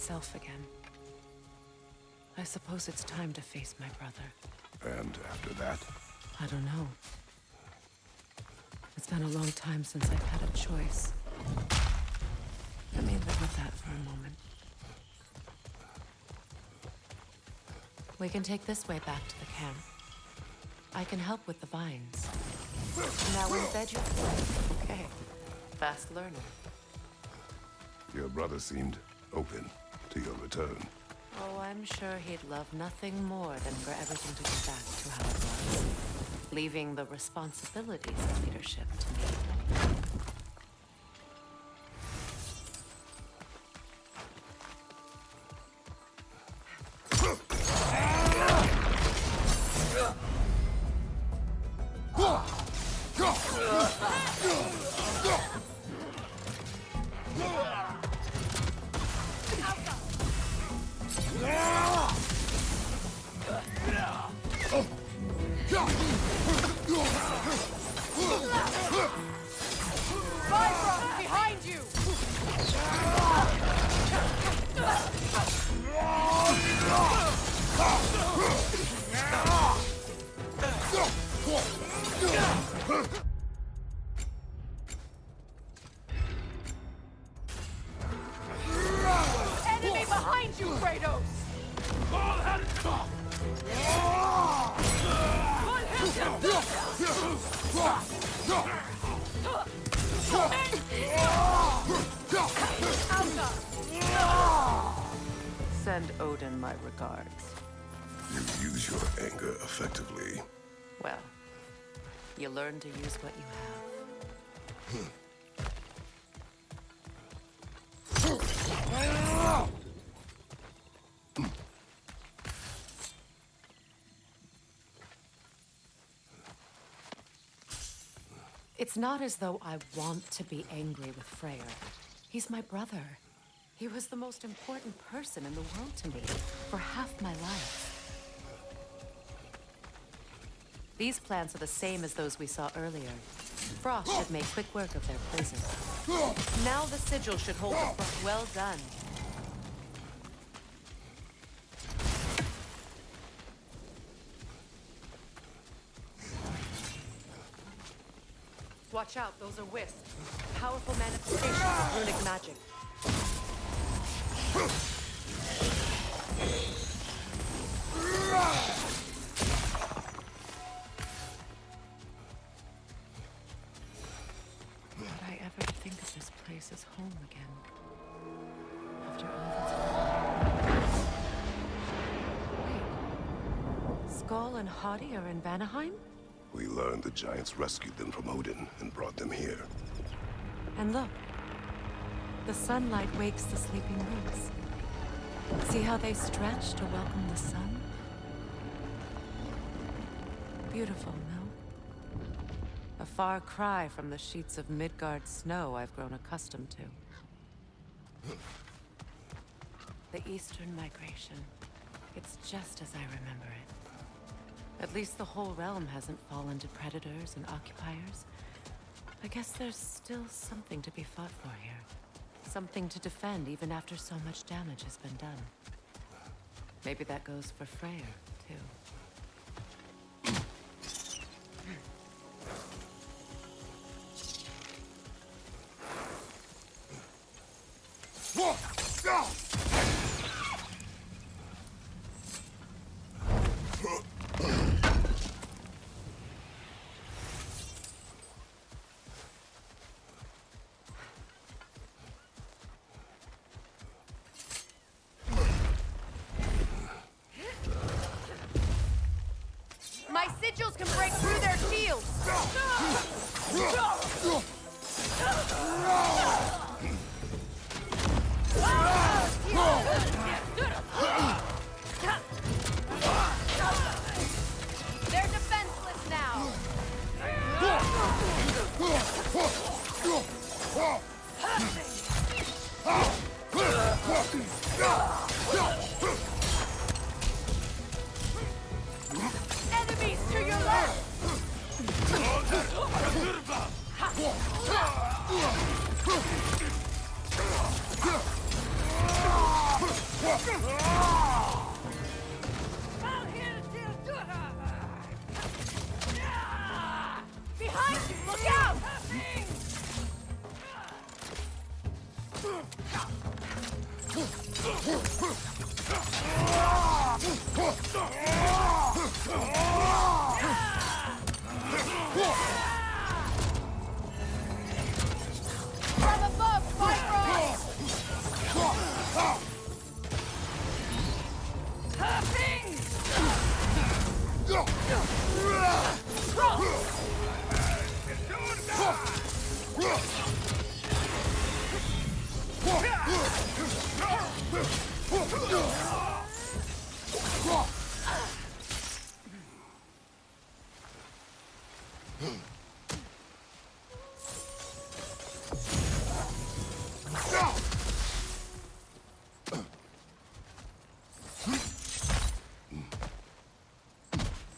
myself again. I suppose it's time to face my brother. And after that? I don't know. It's been a long time since I've had a choice. Let me live with that for a moment. We can take this way back to the camp. I can help with the vines. Now embed your... Okay. Fast learner. Your brother seemed open to your return. Oh, I'm sure he'd love nothing more than for everything to go back to how it was. Leaving the responsibilities of leadership to me. Behind you! Enemy behind you, Kratos! Send Odin my regards. You use your anger effectively. Well, you learn to use what you have. It's not as though I want to be angry with Freyr. He's my brother. He was the most important person in the world to me for half my life. These plants are the same as those we saw earlier. Frost should make quick work of their poison. Now the sigil should hold the front. Well done. Watch out, those are wisps. Powerful manifestations of runic magic. Would I ever think of this place as home again? After all that's gone. Wait. Skull and Hati are in Vanaheim? We learned the giants rescued them from Odin and brought them here. And look. The sunlight wakes the sleeping roots. See how they stretch to welcome the sun? Beautiful, no? A far cry from the sheets of Midgard snow I've grown accustomed to. The Eastern migration. It's just as I remember it. At least the whole realm hasn't fallen to predators and occupiers. I guess there's still something to be fought for here. Something to defend even after so much damage has been done. Maybe that goes for Freyr, too. My sigils can break through their shields! They're defenseless now! Enemies to your left!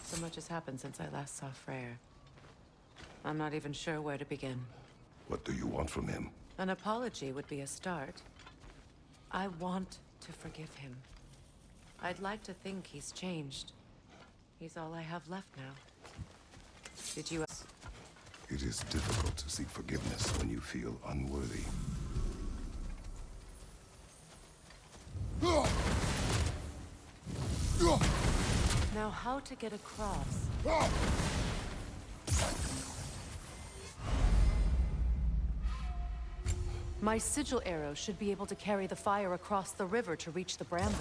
So much has happened since I last saw Freyr. I'm not even sure where to begin. What do you want from him? An apology would be a start. I want to forgive him. I'd like to think he's changed. He's all I have left now. Did you... It is difficult to seek forgiveness when you feel unworthy. Now how to get across? My sigil arrow should be able to carry the fire across the river to reach the bramble.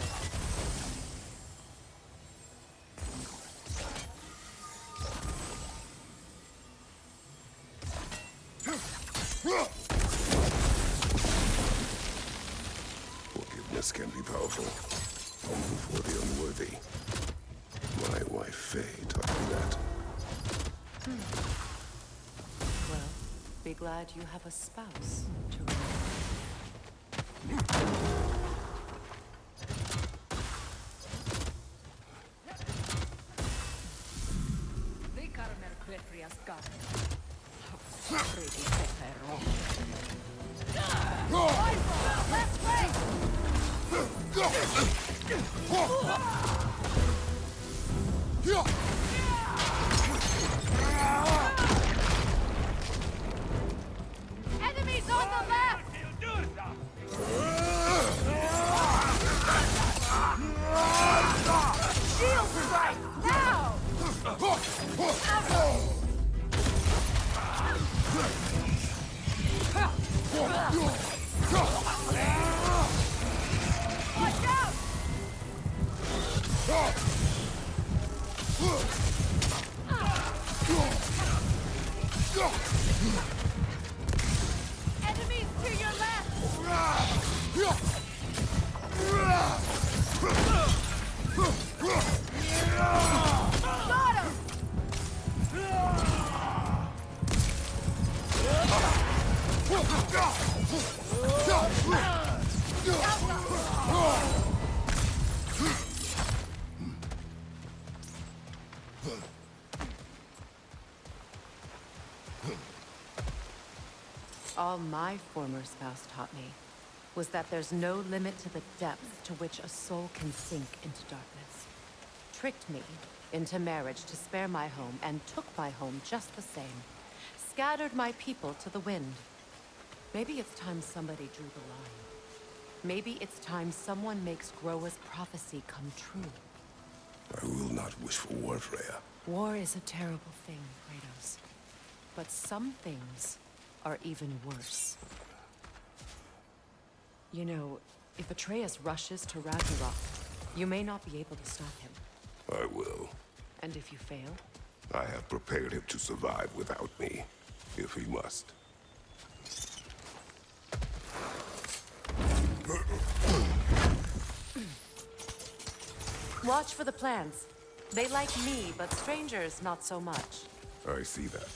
Forgiveness can be powerful, only for the unworthy. My wife Faye taught me that. Well, be glad you have a spouse to remember. Enemies on the left! Shield strike! Now! Watch out! Enemies to your left! Got him! All my former spouse taught me was that there's no limit to the depth to which a soul can sink into darkness. Tricked me into marriage to spare my home and took my home just the same. Scattered my people to the wind. Maybe it's time somebody drew the line. Maybe it's time someone makes Groa's prophecy come true. I will not wish for war, Freya. War is a terrible thing, Kratos. But some things are even worse. You know, if Atreus rushes to Ragnarok, you may not be able to stop him. I will. And if you fail? I have prepared him to survive without me, if he must. Watch for the plants. They like me, but strangers not so much. I see that.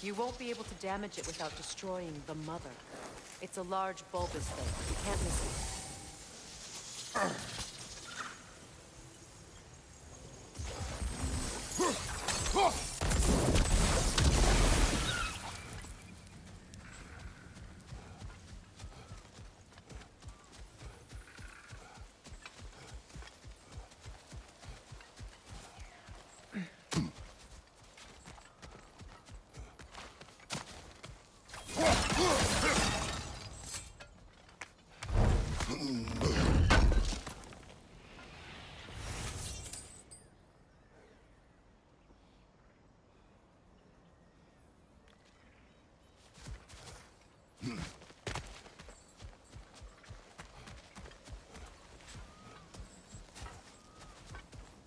You won't be able to damage it without destroying the mother. It's a large bulbous thing. You can't miss it.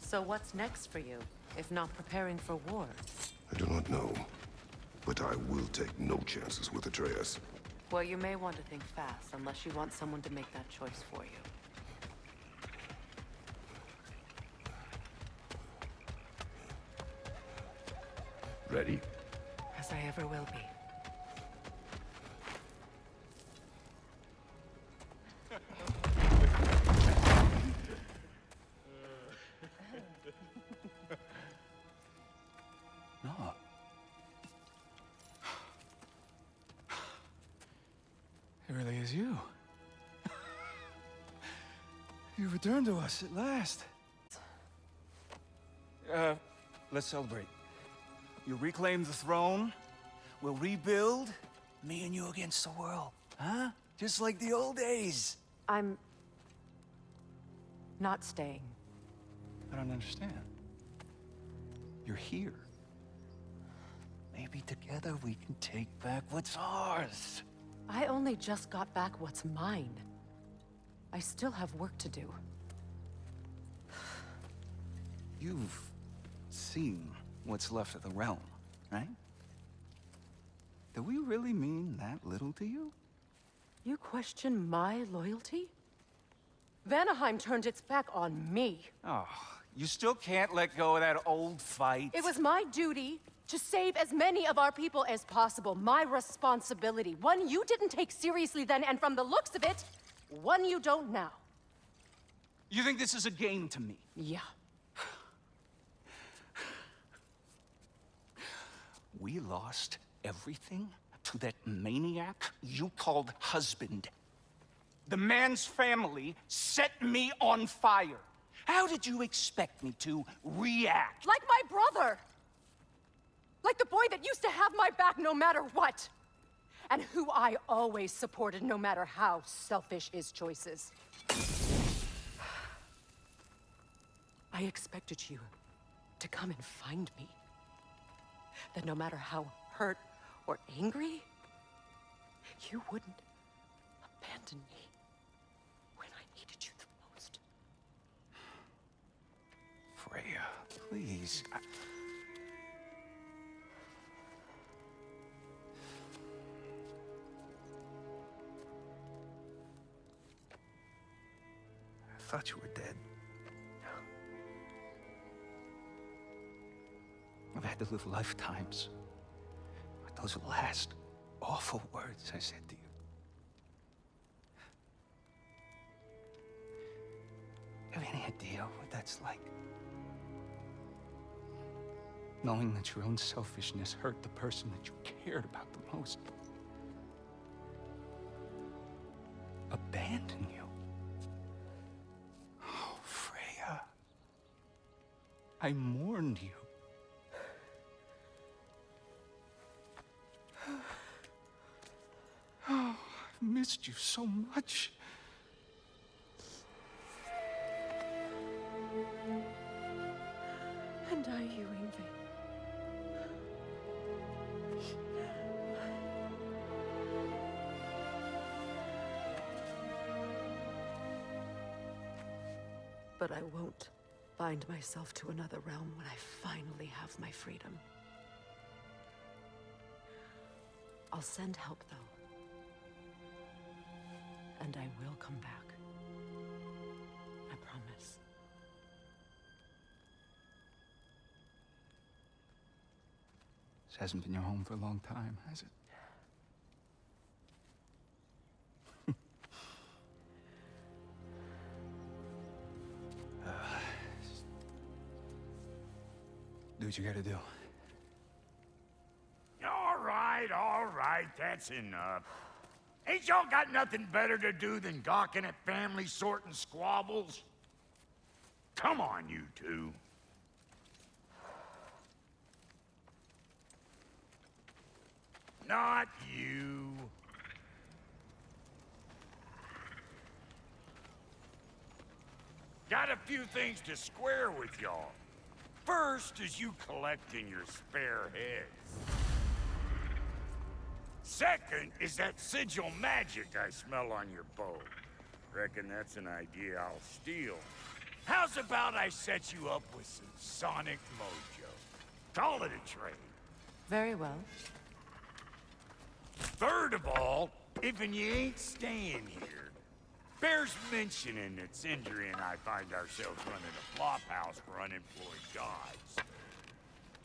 So what's next for you, if not preparing for war? I do not know, but I will take no chances with Atreus. Well, you may want to think fast, unless you want someone to make that choice for you. Ready? As I ever will be. No. It really is you. You returned to us at last. Let's celebrate. You reclaim the throne, we'll rebuild, me and you against the world, huh? Just like the old days. I'm... not staying. I don't understand. You're here. Maybe together we can take back what's ours. I only just got back what's mine. I still have work to do. You've seen what's left of the realm, right? Do we really mean that little to you? You question my loyalty? Vanaheim turned its back on me. Oh, you still can't let go of that old fight? It was my duty to save as many of our people as possible. My responsibility. One you didn't take seriously then, and from the looks of it, one you don't now. You think this is a game to me? Yeah. We lost everything to that maniac you called husband. The man's family set me on fire. How did you expect me to react? Like my brother! Like the boy that used to have my back no matter what! And who I always supported no matter how selfish his choices. I expected you to come and find me. That no matter how hurt or angry, you wouldn't abandon me when I needed you the most. Freya, please. I thought you were dead. I've had to live lifetimes with those last awful words I said to you. Have any idea what that's like? Knowing that your own selfishness hurt the person that you cared about the most. Abandon you. Oh, Freya. I mourned you. Oh, I've missed you so much. And I, you, Yngvi. But I won't bind myself to another realm when I finally have my freedom. I'll send help, though. And I will come back. I promise. This hasn't been your home for a long time, has it? Do what you gotta do. All right, that's enough. Ain't y'all got nothing better to do than gawking at family sorting squabbles? Come on, you two. Not you. Got a few things to square with y'all. First is you collecting your spare heads. Second is that sigil magic I smell on your bow. Reckon that's an idea I'll steal. How's about I set you up with some sonic mojo? Call it a trade. Very well. Third of all, if you ain't staying here, bears mentioning that Sindri and I find ourselves running a flophouse for unemployed gods.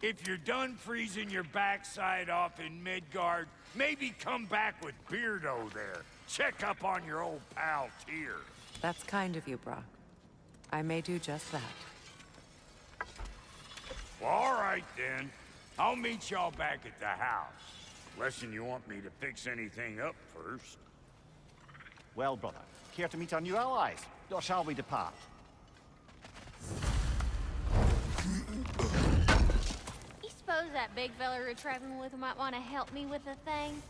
If you're done freezing your backside off in Midgard, maybe come back with Beardo there. Check up on your old pal Tyr. That's kind of you, Brock. I may do just that. Well, all right then. I'll meet y'all back at the house. Lesson you want me to fix anything up first. Well, brother, care to meet our new allies? Or shall we depart? You suppose that big fella you're traveling with might want to help me with a thing?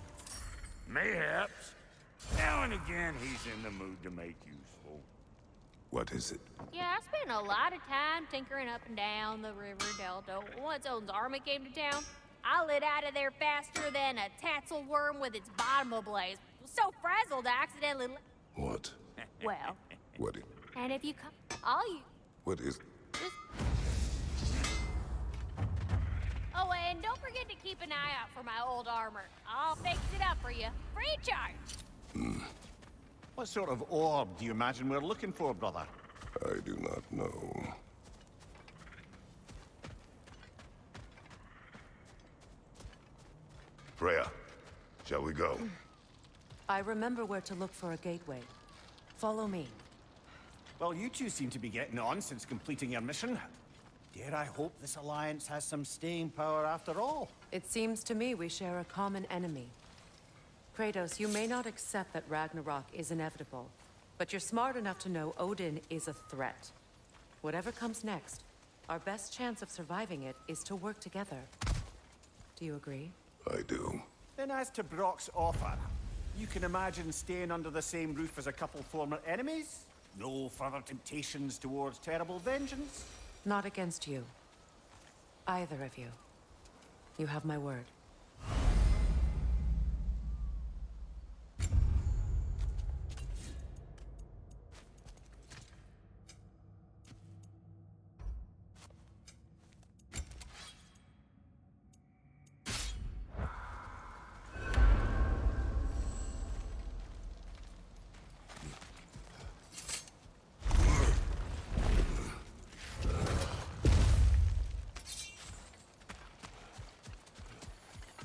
Mayhaps. Now and again, he's in the mood to make useful. What is it? Yeah, I spent a lot of time tinkering up and down the river delta. Once Odin's army came to town, I lit out of there faster than a tassel worm with its bottom ablaze. So frazzled I accidentally... What? Well, What? and if you come... All you... What is? Just... Oh, and don't forget to keep an eye out for my old armor. I'll fix it up for you. Free charge! What sort of orb do you imagine we're looking for, brother? I do not know. Freya, shall we go? I remember where to look for a gateway. Follow me. Well, you two seem to be getting on since completing your mission. Dare I hope this alliance has some staying power after all? It seems to me we share a common enemy. Kratos, you may not accept that Ragnarok is inevitable, but you're smart enough to know Odin is a threat. Whatever comes next, our best chance of surviving it is to work together. Do you agree? I do. Then as to Brock's offer, you can imagine staying under the same roof as a couple former enemies? No further temptations towards terrible vengeance? Not against you. Either of you. You have my word.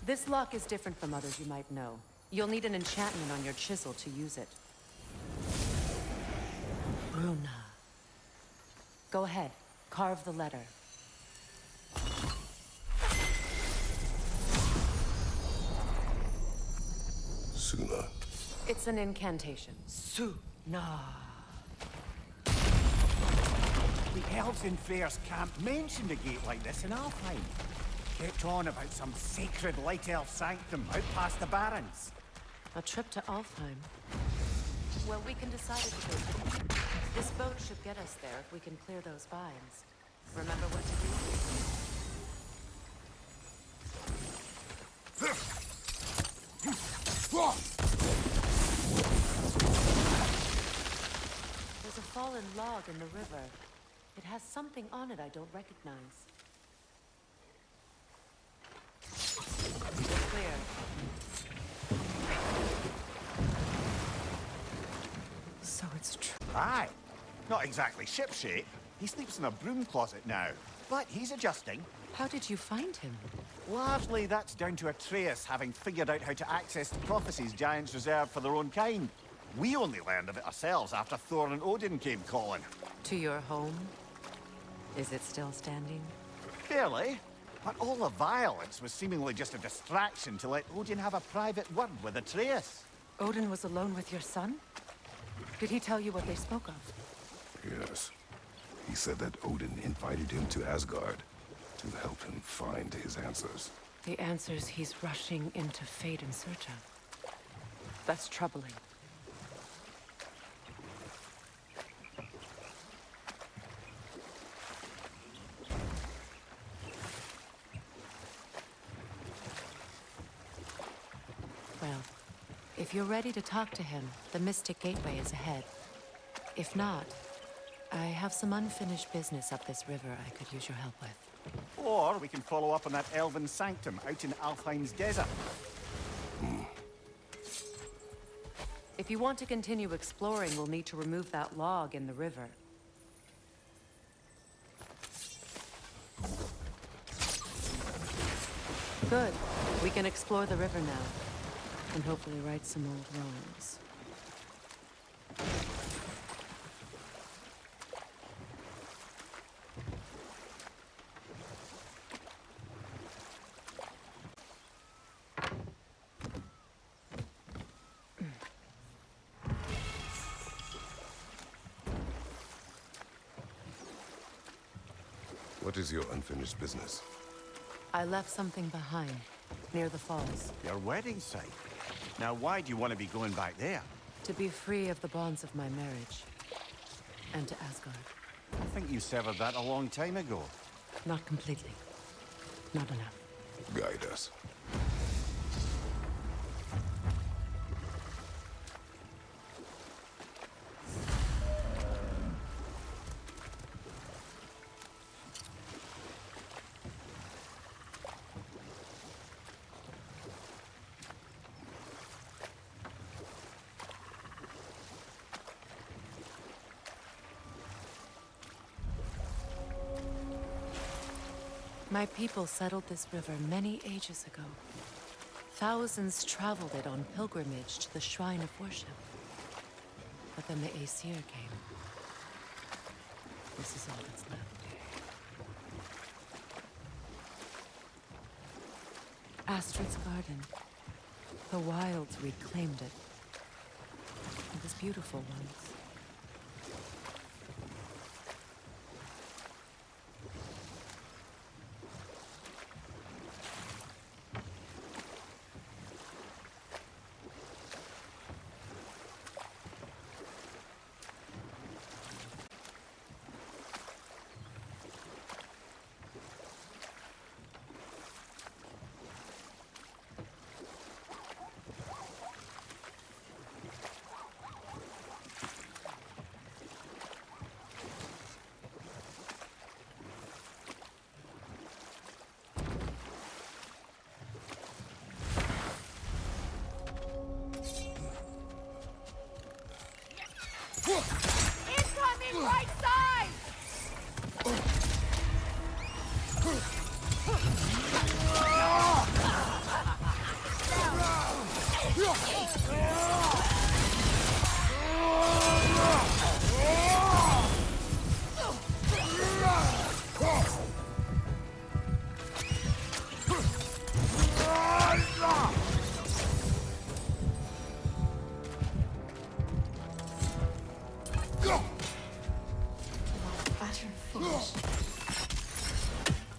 This lock is different from others you might know. You'll need an enchantment on your chisel to use it. Bruna. Go ahead. Carve the letter. Suna. It's an incantation. Suna. The elves in Freyr's camp mentioned a gate like this in Alfheim. Kept on about some sacred light elf sanctum out past the Barrens. A trip to Alfheim. Well, we can decide it together. This boat should get us there if we can clear those vines. Remember what to do. There's a fallen log in the river. It has something on it I don't recognize. We're clear. So it's true. Aye. Not exactly shipshape. He sleeps in a broom closet now. But he's adjusting. How did you find him? Largely that's down to Atreus having figured out how to access the prophecies giants reserve for their own kind. We only learned of it ourselves after Thor and Odin came calling. To your home? Is it still standing? Barely. But all the violence was seemingly just a distraction to let Odin have a private word with Atreus. Odin was alone with your son? Did he tell you what they spoke of? Yes. He said that Odin invited him to Asgard to help him find his answers. The answers he's rushing into fate in search of. That's troubling. Well, if you're ready to talk to him, the Mystic Gateway is ahead. If not, I have some unfinished business up this river I could use your help with. Or we can follow up on that elven sanctum out in Alfheim's desert. If you want to continue exploring, we'll need to remove that log in the river. Good. We can explore the river now. And hopefully right some old wrongs. What is your unfinished business? I left something behind, near the falls. Your wedding site. Now, why do you want to be going back there? To be free of the bonds of my marriage. And to Asgard. I think you severed that a long time ago. Not completely. Not enough. Guide us. My people settled this river many ages ago. Thousands traveled it on pilgrimage to the shrine of worship. But then the Aesir came. This is all that's left. Astrid's garden. The wilds reclaimed it. It was beautiful once. Incoming right side! Utter foolish.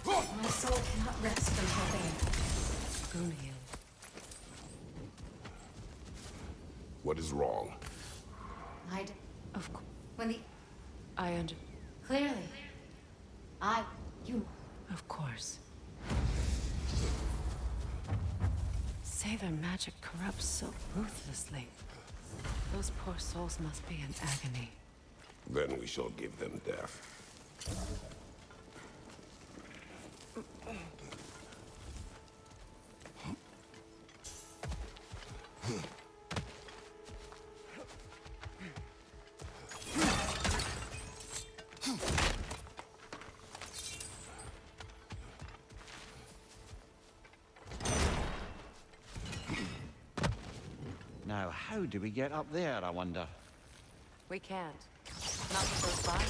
My soul cannot rest until they. Gunhild. What is wrong? Of course. When the. I under... Clearly. You. Of course. Say their magic corrupts so ruthlessly. Those poor souls must be in agony. Then we shall give them death. Now, how do we get up there, I wonder? We can't. Not with those bodies.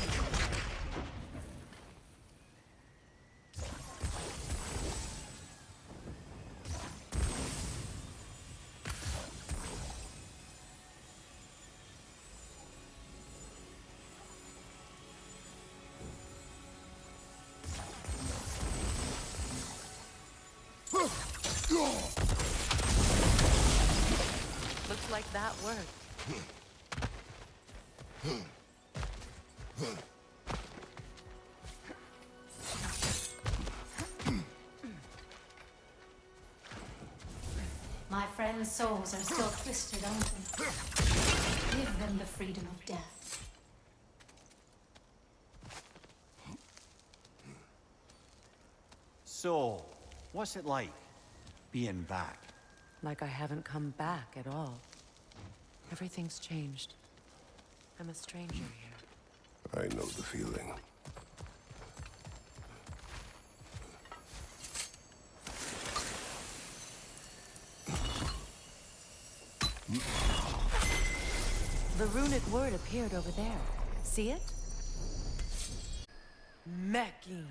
Looks like that worked. My friends' souls are still twisted, aren't they? Give them the freedom of death. So, what's it like, being back? Like I haven't come back at all. Everything's changed. I'm a stranger here. I know the feeling. The runic word appeared over there. See it? Mecking.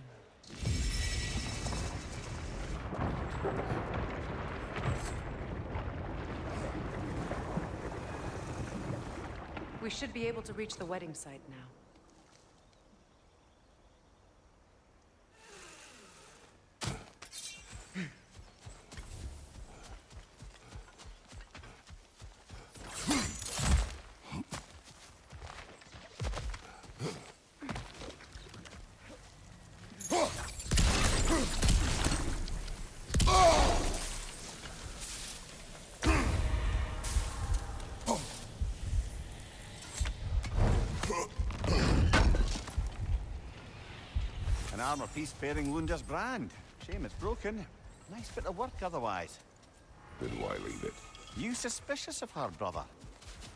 We should be able to reach the wedding site now. An armor piece bearing Lunda's brand. Shame it's broken. Nice bit of work otherwise. Then why leave it? You suspicious of her, brother?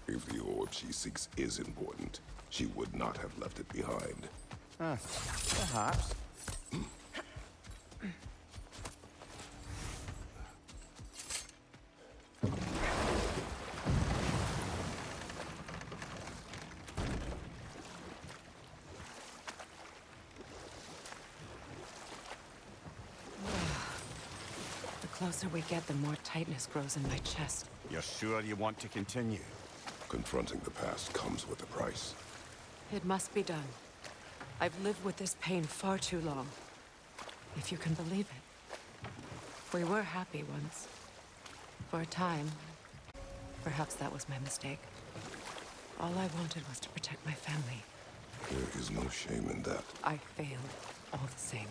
If the orb she seeks is important, she would not have left it behind. Perhaps. The closer we get, the more tightness grows in my chest. You're sure you want to continue? Confronting the past comes with a price. It must be done. I've lived with this pain far too long. If you can believe it. We were happy once. For a time. Perhaps that was my mistake. All I wanted was to protect my family. There is no shame in that. I failed, all the same.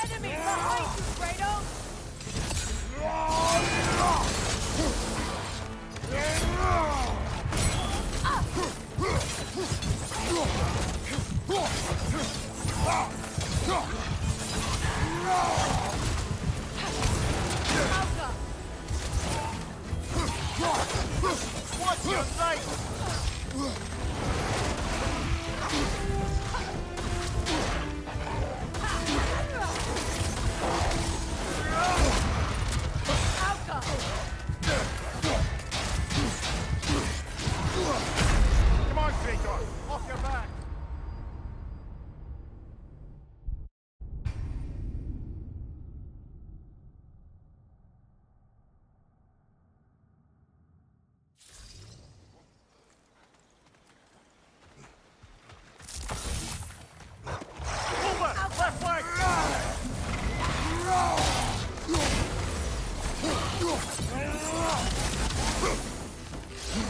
Enemy behind you, Kratos! What's your sight? Come on, Kratos! Off your back! Over! Left leg!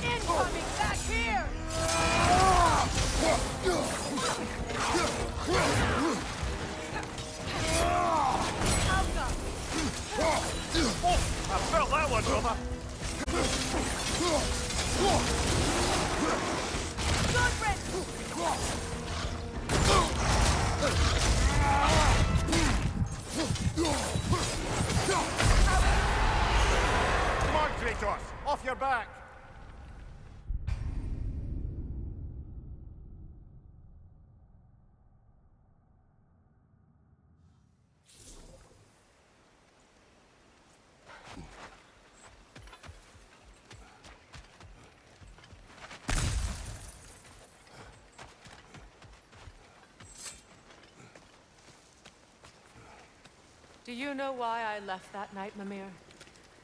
Incoming back here! I felt that one, brother! Come on, Kratos! Off your back! Do you know why I left that night, Mimir?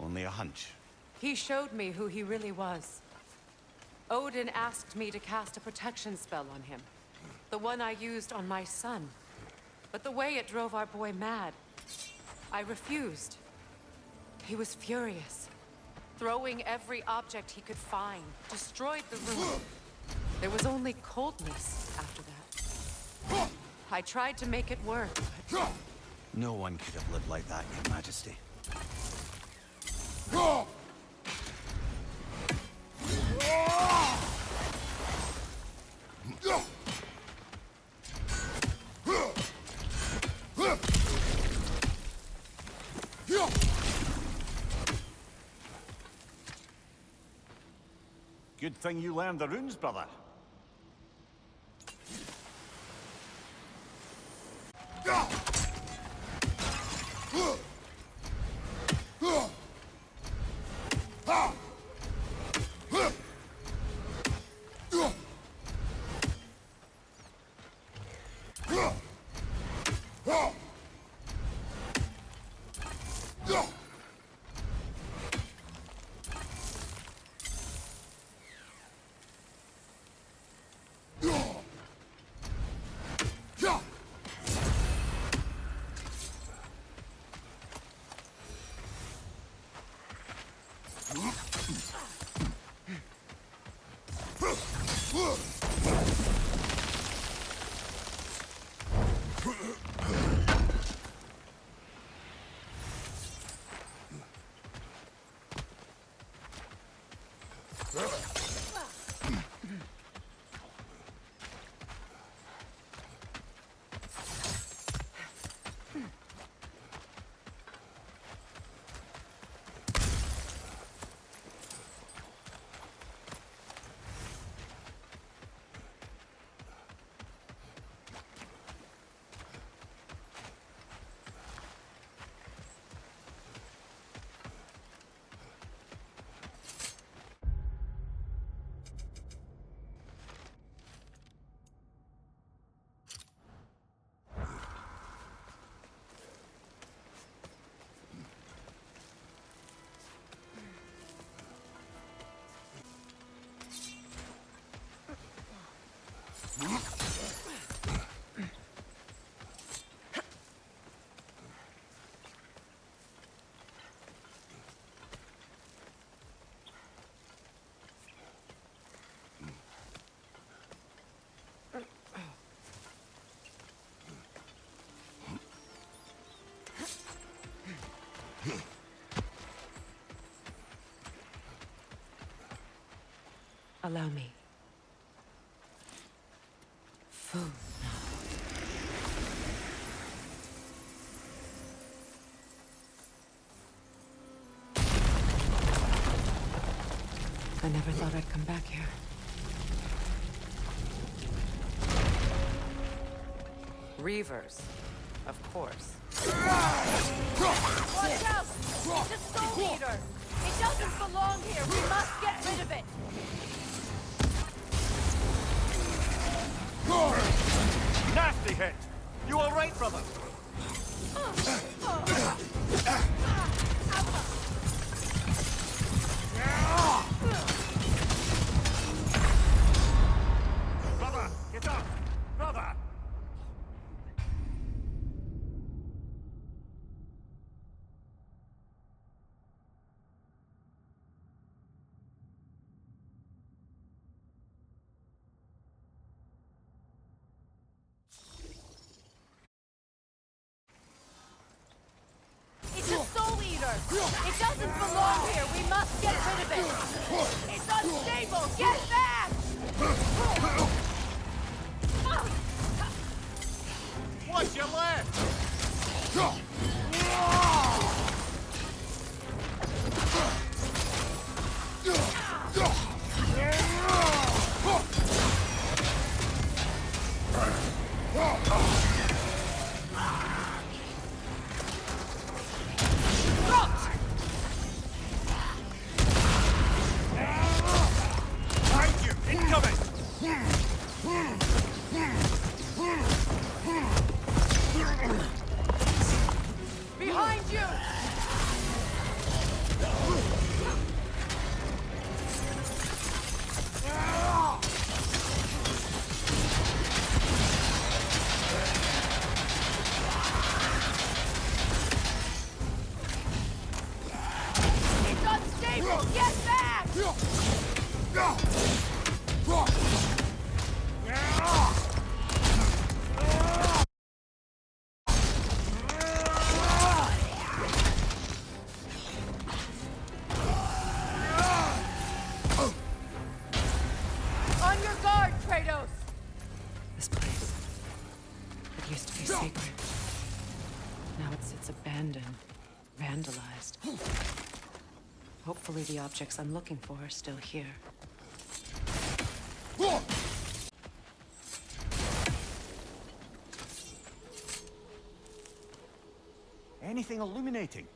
Only a hunch. He showed me who he really was. Odin asked me to cast a protection spell on him. The one I used on my son. But the way it drove our boy mad, I refused. He was furious. Throwing every object he could find, destroyed the room. There was only coldness after that. I tried to make it work, but No one could have lived like that, Your Majesty. Good thing you learned the runes, brother. Allow me. Food. I never thought I'd come back here. Reavers, of course. Watch out! It's a soul eater! It doesn't belong here! We must get rid of it! Nasty hit! You all right, brother? Brother, get up! Brother! It's a soul eater! It doesn't belong here! We must get rid of it! It's unstable! Get back! What's your left? Behind you! Incoming! Behind you! It's unstable! Get back! On your guard, Kratos! This place. It used to be sacred. Now it sits abandoned, vandalized. Hopefully the objects I'm looking for are still here. Anything illuminating?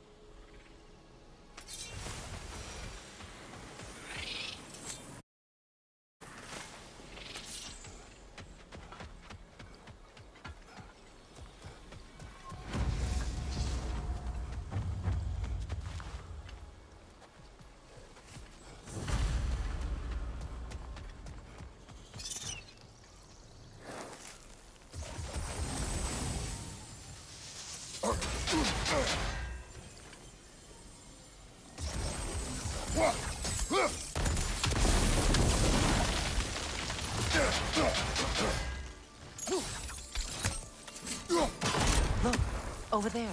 Look, over there.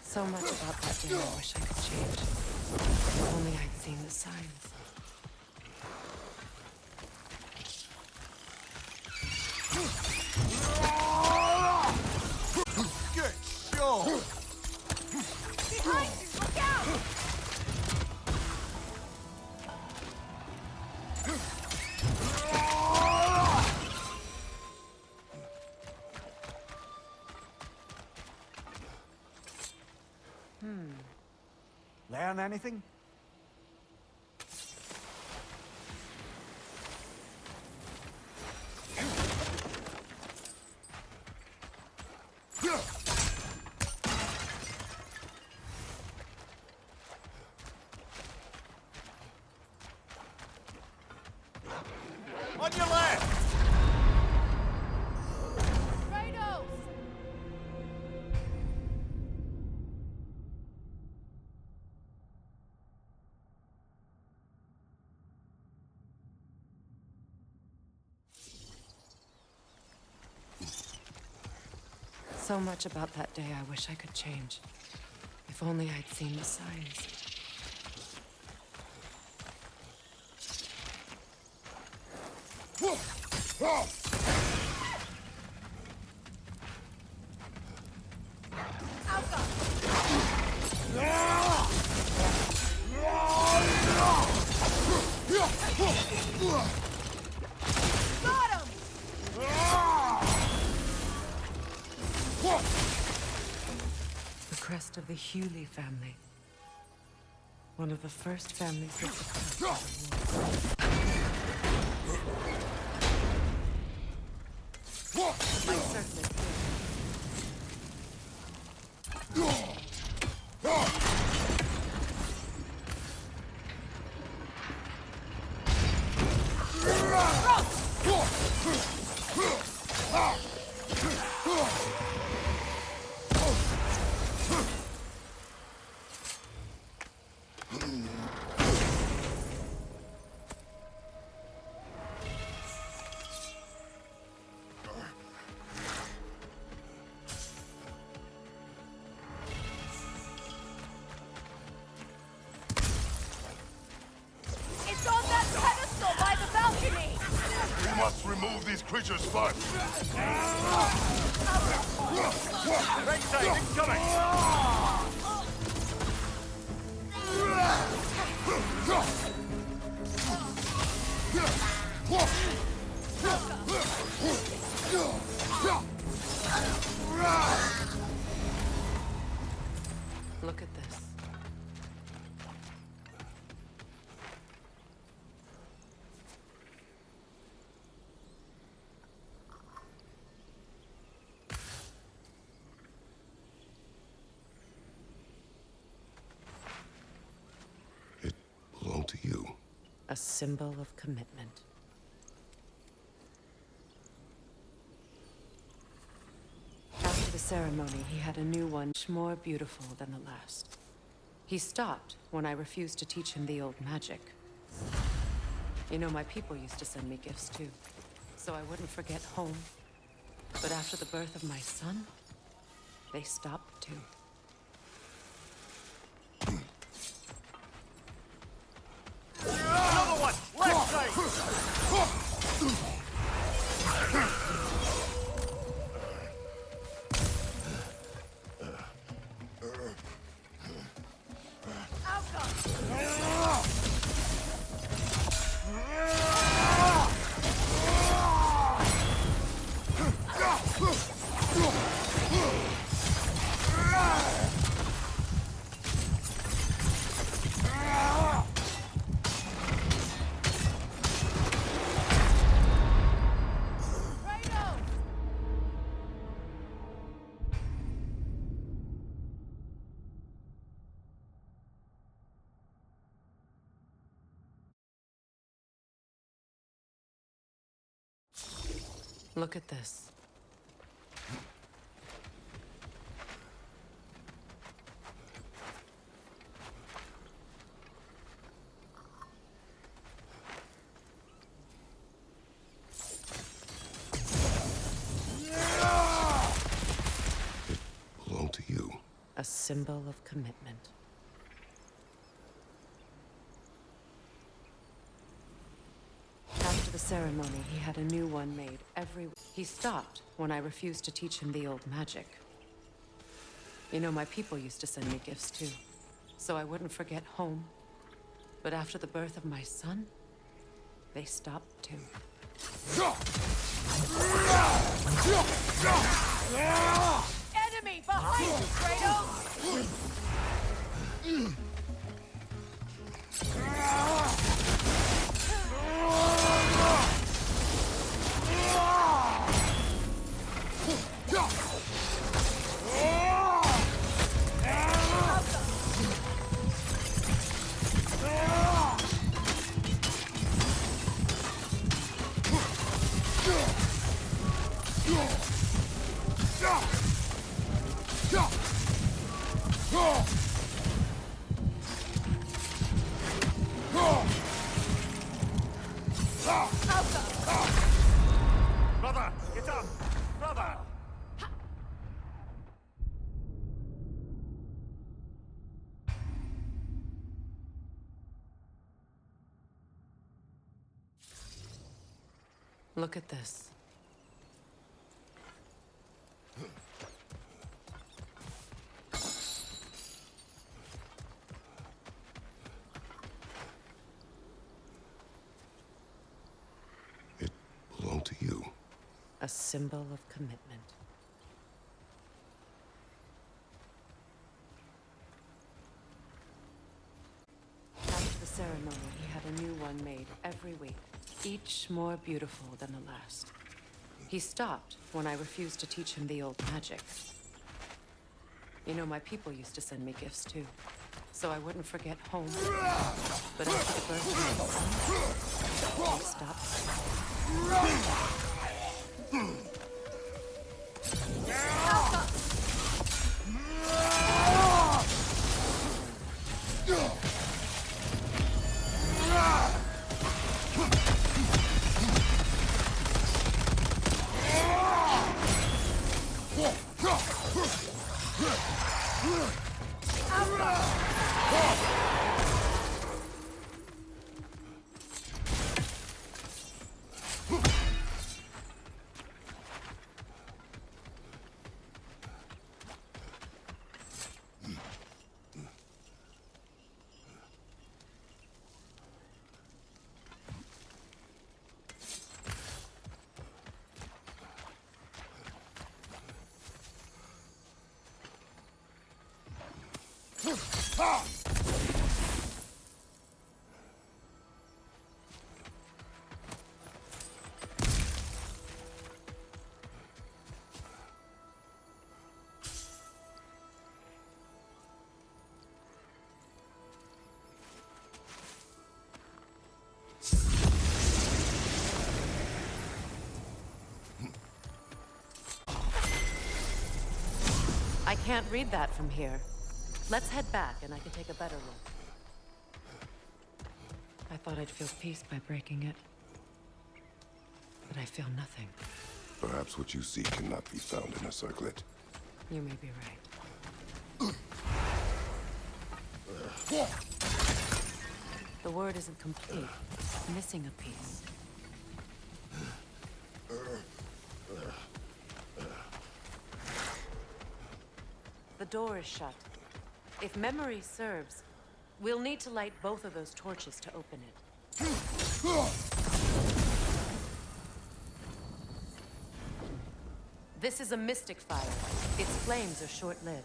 So much about that day I wish I could change. If only I'd seen the signs. Good show! Behind you! Look out! Learn anything? On your left! Kratos! So much about that day I wish I could change. If only I'd seen the signs. Got him! The crest of the Hewley family. One of the first families that suppressed the war. I certainly did. It's on that pedestal by the balcony! We must remove these creatures first. Right side, incoming! Look at this. It belonged to you. A symbol of commitment. After the ceremony, he had a new one, much more beautiful than the last. He stopped when I refused to teach him the old magic. You know, my people used to send me gifts too, so I wouldn't forget home. But after the birth of my son, they stopped too. Another one! Left side! Look at this. Belong to you. A symbol of commitment. After the ceremony, he had a new one made every week. He stopped when I refused to teach him the old magic. You know, my people used to send me gifts too, so I wouldn't forget home. But after the birth of my son, they stopped too. Enemy behind you, Kratos! Brother, get up! Brother! Look at this. It belonged to you. A symbol of commitment. After the ceremony, he had a new one made every week, each more beautiful than the last. He stopped when I refused to teach him the old magic. You know, my people used to send me gifts too, so I wouldn't forget home. But after the birth of my son, they stopped. I can't read that from here. Let's head back, and I can take a better look. I thought I'd feel peace by breaking it. But I feel nothing. Perhaps what you see cannot be found in a circlet. You may be right. The word isn't complete. It's missing a piece. The door is shut. If memory serves, we'll need to light both of those torches to open it. This is a mystic fire. Its flames are short-lived.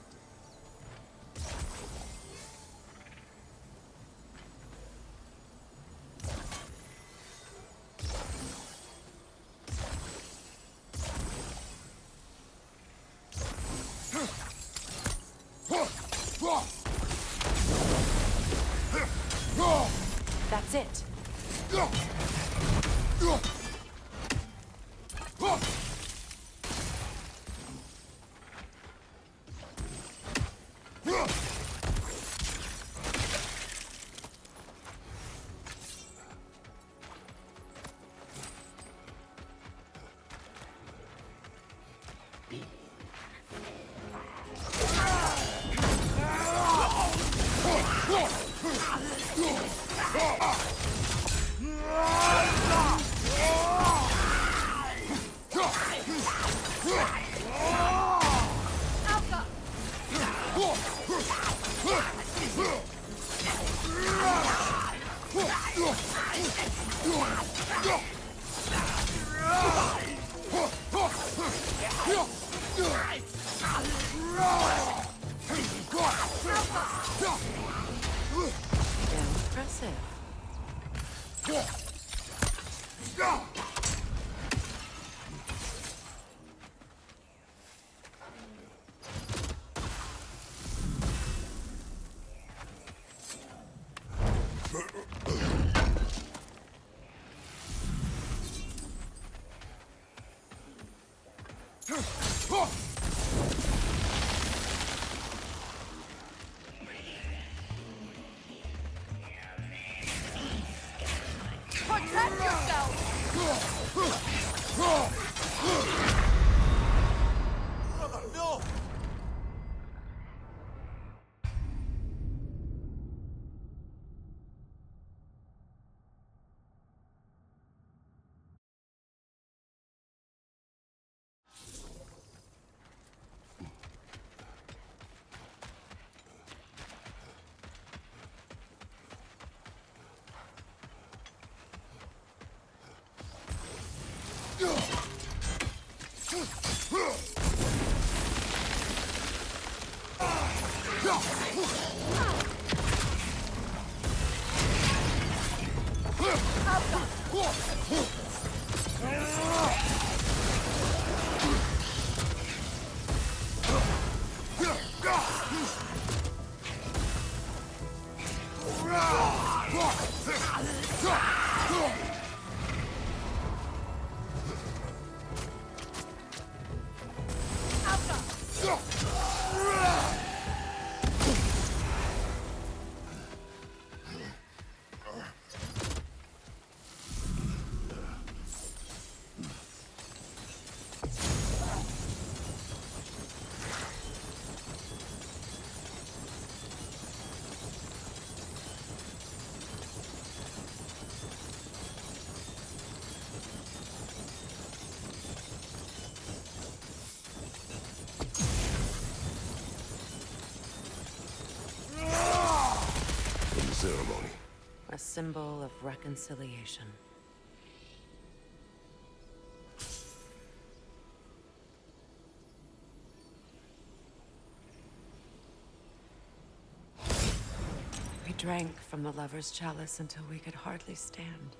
That's it. Impressive. Protect yourself! Brother, no! Ceremony. A symbol of reconciliation. We drank from the lover's chalice until we could hardly stand.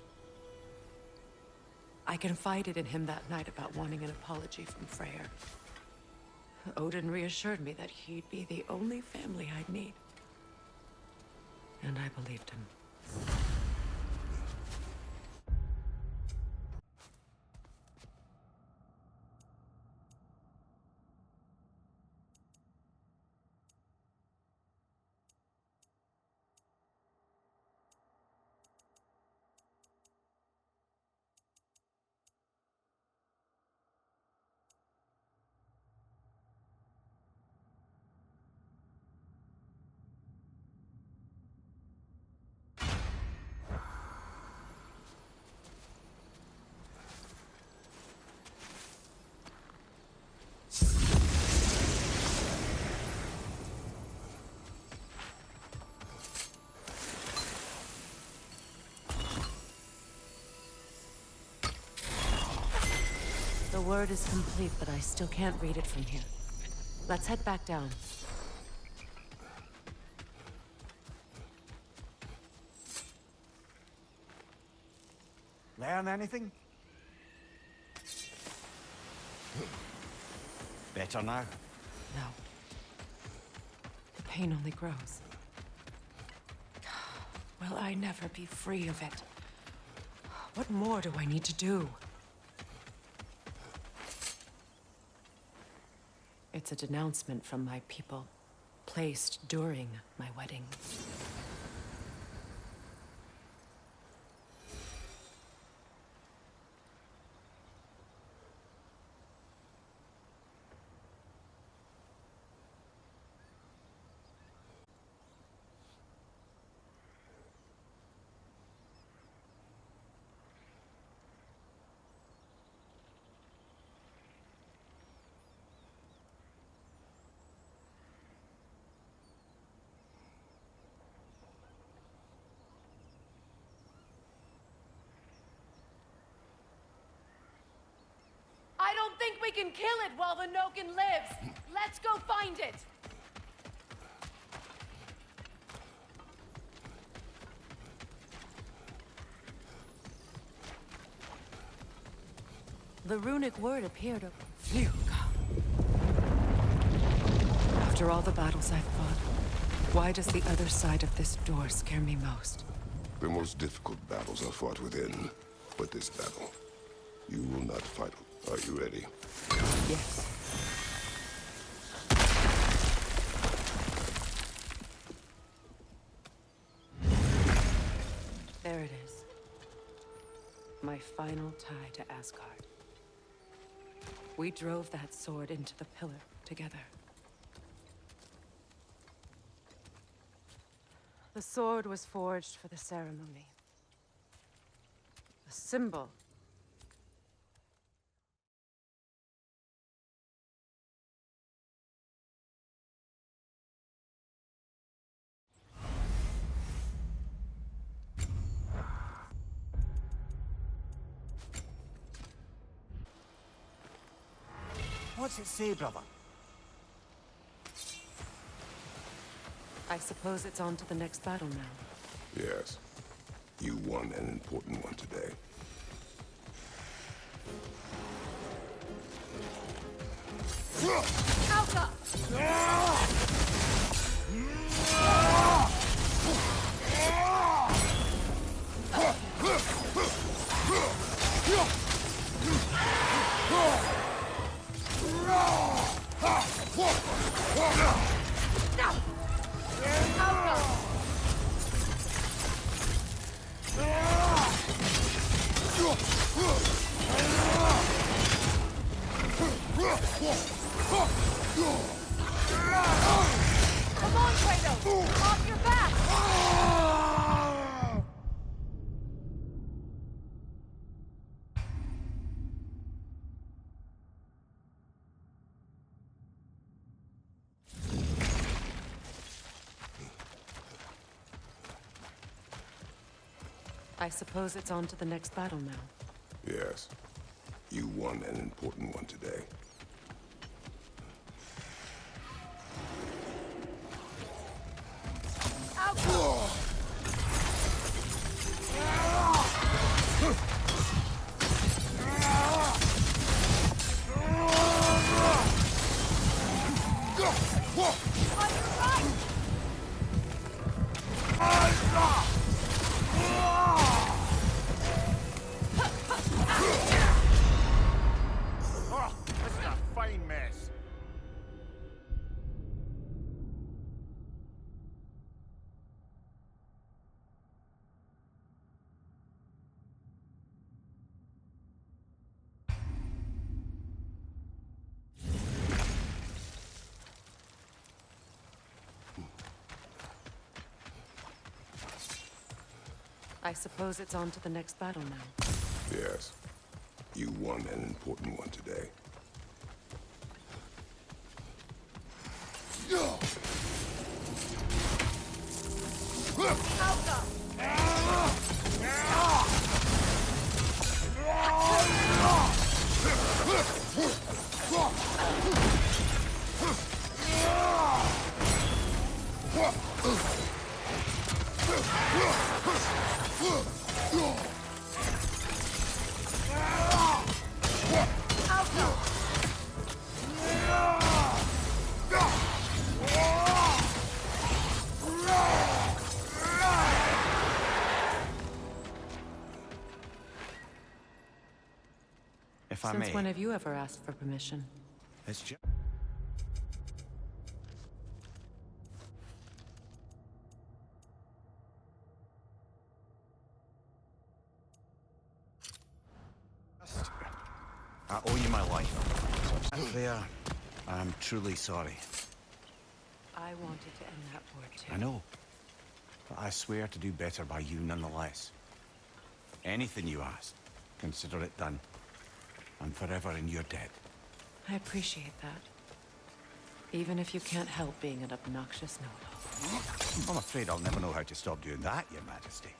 I confided in him that night about wanting an apology from Freyr. Odin reassured me that he'd be the only family I'd need. And I believed him. The word is complete, but I still can't read it from here. Let's head back down. Learn anything? Better now? No. The pain only grows. Will I never be free of it? What more do I need to do? It's a denouncement from my people, placed during my wedding. I don't think we can kill it while the Noken lives. Let's go find it. The runic word appeared of Phew. After all the battles I've fought, why does the other side of this door scare me most? The most difficult battles are fought within, but this battle, you will not fight. Are you ready? Yes. There it is. My final tie to Asgard. We drove that sword into the pillar together. The sword was forged for the ceremony. A symbol. What's it say, brother? I suppose it's on to the next battle now. Yes. You won an important one today. Alka! Come on, Kratos! Off your back! I suppose it's on to the next battle now. Yes. You won an important one today. Oh, this is a fine mess. I suppose it's on to the next battle now. Yes. You won an important one today. Alka! If I Since may, when have you ever asked for permission? it's just... I owe you my life. There, I'm truly sorry. I wanted to end that war too. I know. But I swear to do better by you nonetheless. Anything you ask, consider it done. I'm forever in your debt. I appreciate that. Even if you can't help being an obnoxious know-it-all. I'm afraid I'll never know how to stop doing that, Your Majesty.